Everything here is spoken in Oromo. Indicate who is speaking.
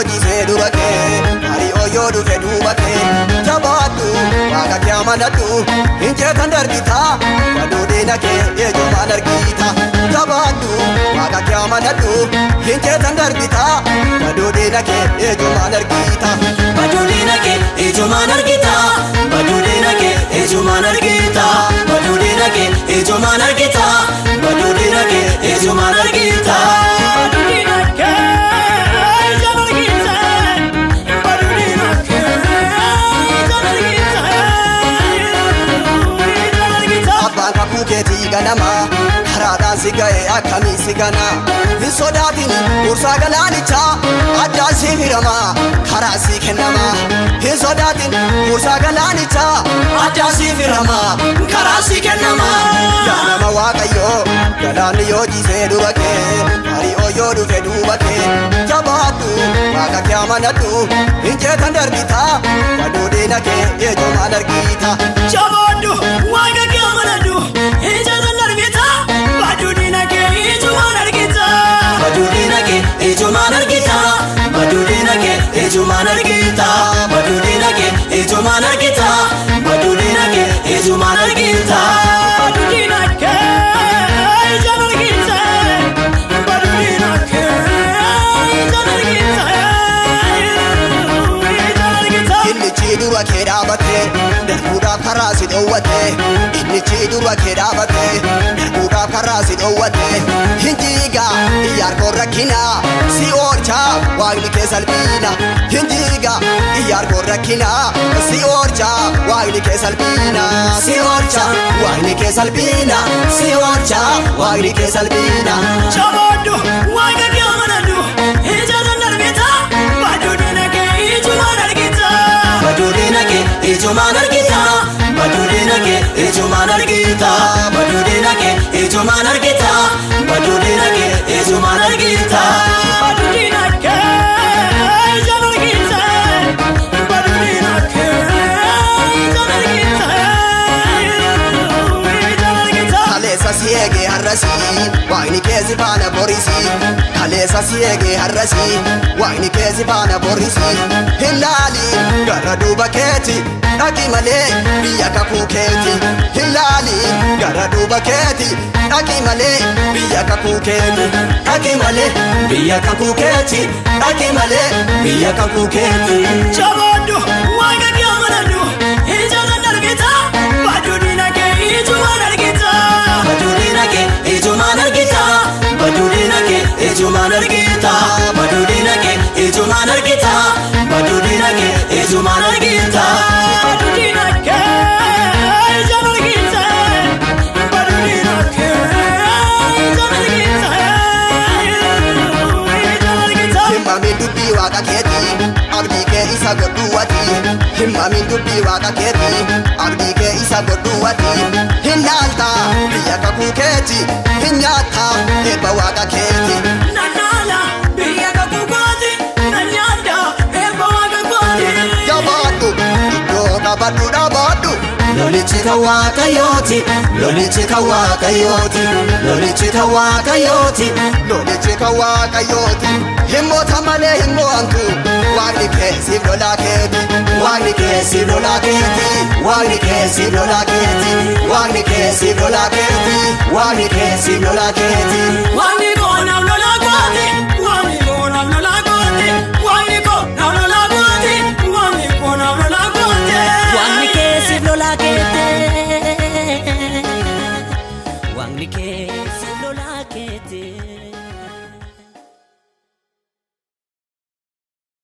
Speaker 1: jisee dura kee Hari'oo yoo dhufe duuba kee Jabaadhu waaqa kee amanadhu Injeetan darbitaa baduu diina kee ijoomaan argita Jabaadhu waaqa kee amanadhu Injeetan darbitaa baduu diina kee ijoomaan argita
Speaker 2: Baduu diina kee ijoomaan argita Baduu diina kee ijoomaan argita Baduu diina kee ijoomaan argita Baduu diina kee ijoomaan argita Baduu diina kee
Speaker 1: Abbaan kakuu keetii ganama karaadhaan si ga'e akkamii si gana Hin sodaatin gorsaa galaanichaa addaan si firama karaa si kennama Hin sodaatin gorsaa galaanichaa addaan si firama karaa si kennama Yaa nama Waaqayyoo galaanni yoo jisee dura kee Hari'oo yoo dhufe duuba kee Jabaadhu waaqa kee amanadhu Injeetan darbitaa baduu diina kee ijoomaan argita
Speaker 2: Jabaadhu waaqa kee amanadhu Injeetan darbitaa baduu diina kee ijoomaan argita Baduu diina kee ijoomaan argita Baduu diina kee ijoomaan argita Baduu diina kee ijoomaan argita Baduu diina kee ijoomaan argita Baduu diina kee ijoomaan argita Baduu diina kee ijoomaan argita
Speaker 1: Innichi dura kee dhaabatee darbuudhaaf karaa si dhoowwatee Innichi dura kee dhaabatee darbuudhaaf karaa si dhoowwatee Hinjiigaa iyyaarkoon rakkinaa si oolchaa waaqni kee salphina Hinjiigaa iyyaarkoon rakkinaa si oolchaa waaqni kee salphina Si oolchaa waaqni kee salphina Si oolchaa waaqni kee salphina
Speaker 2: Jabaadhu waaqa kee amanadhu Injeetan darbitaa baduu diina kee ijoomaan argita Baduu diina kee ijoomaan argita Baduu diina kee ijoomaan argita Baduu diina kee ijoomaan argita Baduu diina kee ijoomaan argita Baduu diina kee ijoomaan argita Baduu diina kee ijoomaan argita
Speaker 1: Kaleessa si eegee har'asi waaqni kee si faana borisi Kaleessa si eegee har'asi waaqni kee si faana borisi Hin laali gara duuba keeti dhaqi malee biyya kakuu keeti Hin laali gara duuba keeti dhaqi malee biyya kakuu keeti Dhaqi malee biyya kakuu keeti Dhaqi malee biyya kakuu keeti
Speaker 2: Jabaadhu waaqa kee amanadhu Injeetan darbitaa baduu diina kee ijoomaan argita Baduu diina kee ijoomaan argita Baduu diina kee ijoomaan argita Baduu diina kee ijoomaan argita Baduu diina kee ijoomaan argita Baduu diina kee ijoomaan argita Baduu diina kee ijoomaan argita
Speaker 1: Himmamin dubbii waaqa keetii abdii kee isa godhuwati Himmamin dubbii waaqa keetii abdii kee isa godhuwati Hin laalta biyya kakuu keeti Hin nyaatta eebba waaqa keeti
Speaker 2: Nanaala biyya kakuu kooti Nanyaadda eebba waaqa kooti
Speaker 1: Jabaadhu iddoo qabadhu dhaabadhu
Speaker 2: Lolichi kan Waaqayyooti Lolichi kan Waaqayyooti Lolichi kan Waaqayyooti
Speaker 1: Lolichi kan Waaqayyooti Hin moota malee hin mo'antu Waaqni kee siif lolaa keeti Waaqni kee siif lolaa keeti Waaqni kee siif lolaa keeti Waaqni kee siif lolaa keeti Waaqni kee siif lolaa keeti
Speaker 2: Waaqni koo naaf lolaa kooti